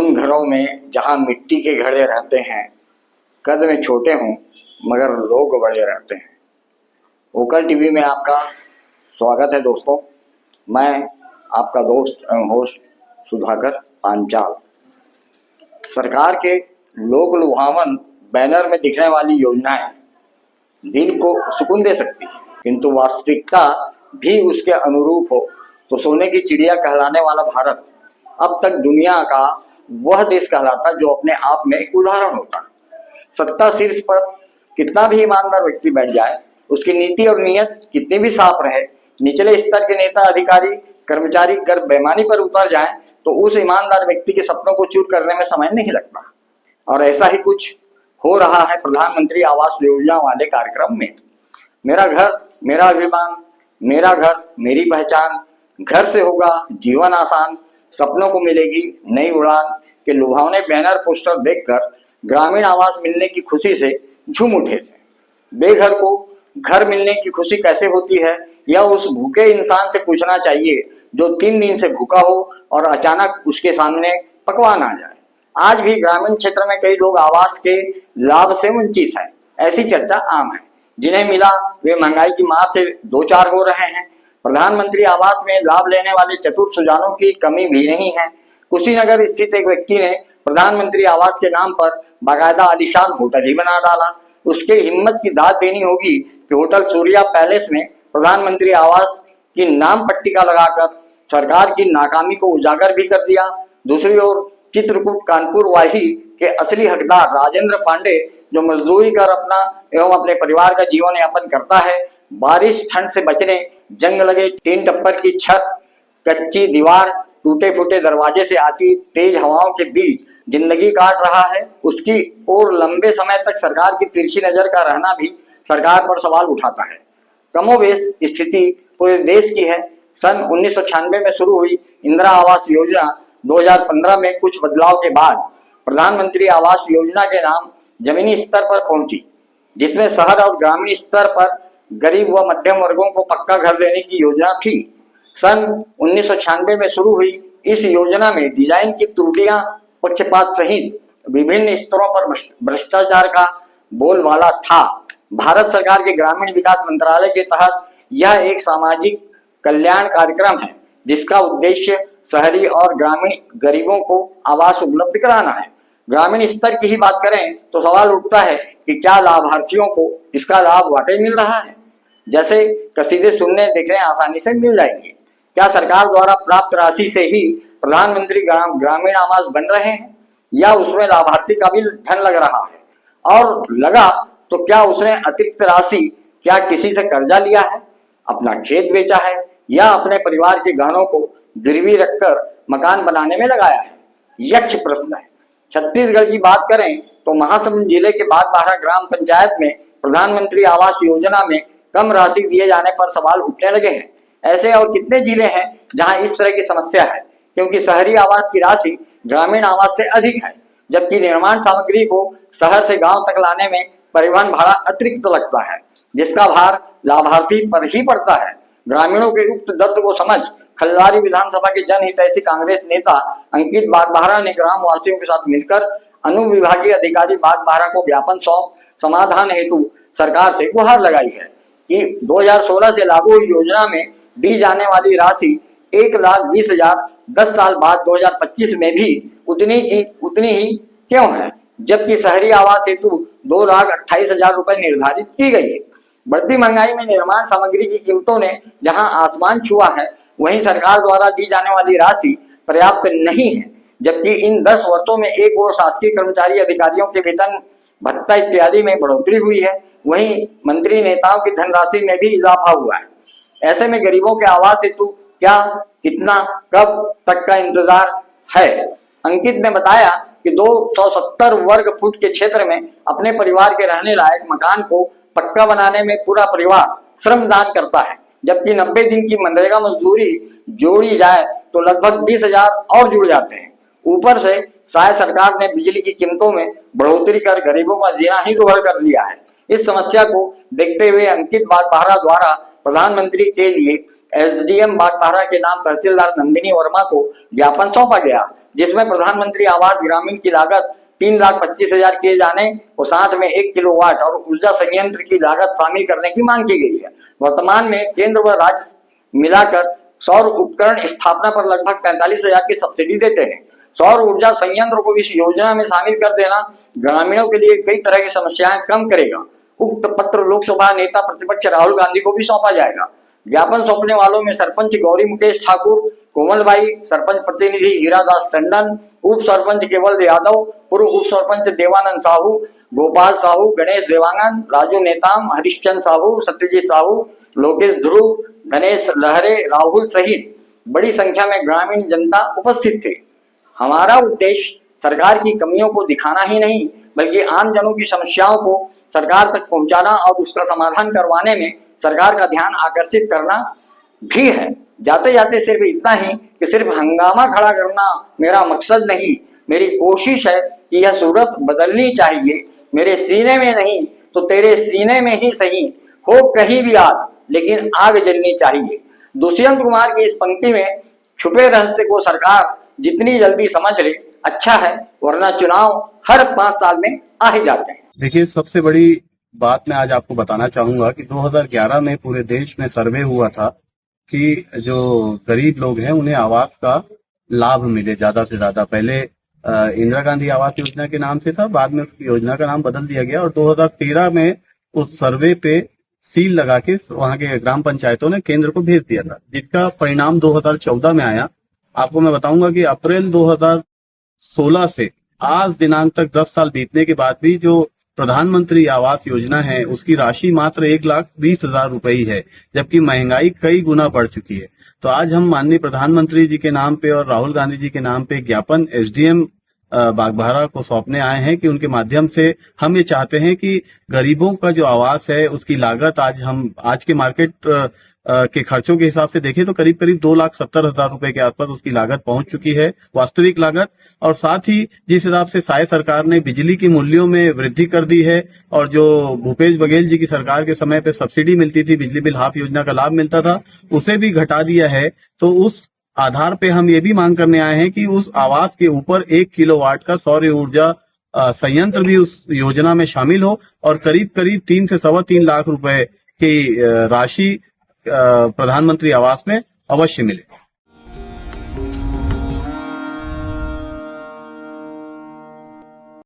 उन घरों में जहां मिट्टी के घड़े रहते हैं, कद में छोटे हों मगर लोग बड़े रहते हैं। ओकर टीवी में आपका स्वागत है दोस्तों। मैं आपका दोस्त एवं होस्ट सुधाकर पांचाल। सरकार के लोक लुभावन बैनर में दिखने वाली योजनाएं दिल को सुकून दे सकती है, किंतु वास्तविकता भी उसके अनुरूप हो तो सोने की चिड़िया कहलाने वाला भारत अब तक दुनिया का वह देश कहलाता जो अपने आप में एक उदाहरण होता। सत्ता शीर्ष पर कितना भी ईमानदार व्यक्ति बैठ जाए, उसकी नीति और नीयत कितनी भी साफ रहे, निचले स्तर के नेता अधिकारी कर्मचारी कर बेईमानी पर उतर जाएं तो उस ईमानदार व्यक्ति के सपनों को चूर करने में समय नहीं लगता। और ऐसा ही कुछ हो रहा है प्रधानमंत्री आवास योजना वाले कार्यक्रम में। मेरा घर मेरा अभिमान, मेरा घर मेरी पहचान, घर से होगा जीवन आसान, सपनों को मिलेगी नई उड़ान के लुभावने बैनर पोस्टर देखकर ग्रामीण आवास मिलने की खुशी से झूम उठे थे। बेघर को घर मिलने की खुशी कैसे होती है, यह उस भूखे इंसान से पूछना चाहिए जो 3 दिन से भूखा हो और अचानक उसके सामने पकवान आ जाए। आज भी ग्रामीण क्षेत्र में कई लोग आवास के लाभ से वंचित हैं। ऐसी चर्चा आम है। जिन्हें मिला वे महंगाई की मार से 2-4 हो रहे हैं। प्रधानमंत्री आवास में लाभ लेने वाले चतुर सुजानों की कमी भी नहीं है। कुशीनगर स्थित एक व्यक्ति ने प्रधानमंत्री आवास के नाम पर बाकायदा आलीशान होटल ही बना डाला। उसके हिम्मत की दाद देनी होगी कि होटल सूर्या पैलेस में प्रधानमंत्री आवास की नाम पट्टिका लगाकर सरकार की नाकामी को उजागर भी कर दिया। दूसरी ओर चित्रकूट कानपुर वाही के असली हकदार राजेंद्र पांडे, जो मजदूरी कर अपना एवं अपने परिवार का जीवन यापन करता है, बारिश ठंड से बचने जंग लगे टीन टप्पर की छत, कच्ची दीवार, टूटे फूटे दरवाजे से आती तेज हवाओं के बीच जिंदगी काट रहा है। उसकी और लंबे समय तक सरकार की तिरछी नजर का रहना भी सरकार पर सवाल उठाता है। कमोबेश स्थिति पूरे देश की है। सन 1996 में शुरू हुई इंदिरा आवास योजना 2015 में कुछ बदलाव के बाद प्रधानमंत्री आवास योजना के नाम जमीनी स्तर पर पहुंची, जिसमें शहर और ग्रामीण स्तर पर गरीब व मध्यम वर्गों को पक्का घर देने की योजना थी। सन 1996 में शुरू हुई इस योजना में डिजाइन की त्रुटियां, पक्षपात सहित विभिन्न स्तरों पर भ्रष्टाचार का बोलबाला था। भारत सरकार के ग्रामीण विकास मंत्रालय के तहत यह एक सामाजिक कल्याण कार्यक्रम है, जिसका उद्देश्य शहरी और ग्रामीण गरीबों को आवास उपलब्ध कराना है। ग्रामीण स्तर की ही बात करें तो सवाल उठता है कि क्या लाभार्थियों को इसका लाभ वाकई मिल रहा है? जैसे कसीदे सुनने देखने आसानी से मिल जाएंगे। क्या सरकार द्वारा प्राप्त राशि से ही प्रधानमंत्री ग्रामीण आवास बन रहे हैं, या उसमें लाभार्थी का भी धन लग रहा है? और लगा तो क्या उसने अतिरिक्त राशि क्या किसी से कर्जा लिया है, अपना खेत बेचा है, या अपने परिवार के गहनों को गिरवी रखकर मकान बनाने में लगाया है? यक्ष प्रश्न है। छत्तीसगढ़ की बात करें तो महासमुंद जिले के बागबाहरा ग्राम पंचायत में प्रधानमंत्री आवास योजना में कम राशि दिए जाने पर सवाल उठने लगे हैं। ऐसे और कितने जिले हैं जहां इस तरह की समस्या है, क्योंकि शहरी आवास की राशि ग्रामीण आवास से अधिक है, जबकि निर्माण सामग्री को शहर से गांव तक लाने में परिवहन भाड़ा अतिरिक्त लगता है, जिसका भार लाभार्थी पर ही पड़ता है। ग्रामीणों के उक्त दर्द को समझ खल्लारी विधानसभा के जनहितैषी कांग्रेस नेता अंकित बागबाहरा ने ग्राम वासियों के साथ मिलकर अनुविभागीय अधिकारी बागबाहरा को ज्ञापन सौंप समाधान हेतु सरकार से गुहार लगाई है कि 2016 से लागू हुई योजना में दी जाने वाली राशि 1,20,000 10 साल बाद 2025 में भी उतनी ही क्यों है, जबकि शहरी आवास हेतु 2,28,000 रुपए निर्धारित की गई है। बढ़ती महंगाई में निर्माण सामग्री की कीमतों ने जहां आसमान छुआ है, वहीं सरकार द्वारा दी जाने वाली राशि पर्याप्त नहीं है, जबकि इन 10 वर्षों में एक और शासकीय कर्मचारी अधिकारियों के वेतन भत्ता इत्यादि में बढ़ोतरी हुई है, वहीं मंत्री नेताओं की धनराशि में भी इजाफा हुआ है। ऐसे में गरीबों के आवास हेतु क्या, कितना, कब तक का इंतजार है? अंकित ने बताया कि 270 वर्ग फुट के क्षेत्र में अपने परिवार के रहने लायक मकान को पक्का बनाने में पूरा परिवार श्रमदान करता है, जबकि 90 दिन की मनरेगा मजदूरी जोड़ी जाए तो लगभग 20,000 और जुड़ जाते हैं। ऊपर से शायद सरकार ने बिजली की कीमतों में बढ़ोतरी कर गरीबों का जीना ही दुभर कर दिया है। इस समस्या को देखते हुए अंकित बागबाहरा द्वारा प्रधानमंत्री के लिए एसडीएम बागबाहरा के नाम तहसीलदार नंदिनी वर्मा को ज्ञापन सौंपा गया, जिसमें प्रधानमंत्री आवास ग्रामीण की लागत 3,25,000 किए जाने और साथ में 1 किलोवाट और ऊर्जा संयंत्र की लागत शामिल करने की मांग की गई है। वर्तमान में केंद्र व राज्य मिलाकर सौर उपकरण स्थापना पर लगभग 45,000 की सब्सिडी देते हैं। सौर ऊर्जा संयंत्र को इस योजना में शामिल कर देना ग्रामीणों के लिए कई तरह की समस्याएं कम करेगा। उक्त पत्र लोकसभा नेता प्रतिपक्ष राहुल गांधी को भी सौंपा जाएगा। ज्ञापन सौंपने वालों में सरपंच गौरी मुकेश ठाकुर, कोमलबाई, सरपंच प्रतिनिधि हीरादास टंडन, उप सरपंच केवल यादव, पूर्व उप सरपंच देवानंद साहू, गोपाल साहू, गणेश देवांगन, राजू नेताम, हरिश्चंद साहू, सत्यजीत साहू, लोकेश ध्रुव, गणेश लहरे, राहुल सहित बड़ी संख्या में ग्रामीण जनता उपस्थित थे। हमारा उद्देश्य सरकार की कमियों को दिखाना ही नहीं, बल्कि आम जनों की समस्याओं को सरकार तक पहुंचाना और उसका समाधान करवाने में सरकार का ध्यान आकर्षित करना भी है। जाते जाते सिर्फ इतना ही कि सिर्फ हंगामा खड़ा करना मेरा मकसद नहीं, मेरी कोशिश है कि यह सूरत बदलनी चाहिए। मेरे सीने में नहीं तो तेरे सीने में ही सही, हो कहीं भी आग, लेकिन आग जलनी चाहिए। दुष्यंत कुमार की इस पंक्ति में छुपे रहस्य को सरकार जितनी जल्दी समझ ले अच्छा है, वरना चुनाव हर 5 साल में आ ही जाते हैं। देखिए, सबसे बड़ी बात मैं आज आपको बताना चाहूंगा कि 2011 में पूरे देश में सर्वे हुआ था कि जो गरीब लोग हैं उन्हें आवास का लाभ मिले ज्यादा से ज्यादा। पहले इंदिरा गांधी आवास योजना के नाम से था, बाद में योजना का नाम बदल दिया गया और 2013 में उस सर्वे पे सील लगा के वहां के ग्राम पंचायतों ने केंद्र को भेज दिया था, जिसका परिणाम 2014 में आया। आपको मैं बताऊंगा कि अप्रैल 2016 से आज दिनांक तक 10 साल बीतने के बाद भी जो प्रधानमंत्री आवास योजना है उसकी राशि मात्र 1,20,000 रुपए ही है, जबकि महंगाई कई गुना बढ़ चुकी है। तो आज हम माननीय प्रधानमंत्री जी के नाम पे और राहुल गांधी जी के नाम पे ज्ञापन एसडीएम बागबाहरा को सौंपने आए हैं कि उनके माध्यम से हम ये चाहते हैं कि गरीबों का जो आवास है उसकी लागत आज के मार्केट के खर्चों के हिसाब से देखें तो करीब 2,70,000 रुपए के आसपास उसकी लागत पहुंच चुकी है, वास्तविक लागत। और साथ ही जिस हिसाब से साय सरकार ने बिजली की मूल्यों में वृद्धि कर दी है और जो भूपेश बघेल जी की सरकार के समय पे सब्सिडी मिलती थी, बिजली बिल हाफ योजना का लाभ मिलता था, उसे भी घटा दिया है। तो उस आधार पे हम ये भी मांग करने आए हैं कि उस आवास के ऊपर 1 किलोवाट का सौर ऊर्जा संयंत्र भी उस योजना में शामिल हो और करीब 3 से 3.25 लाख रुपए की राशि प्रधानमंत्री आवास में अवश्य मिले।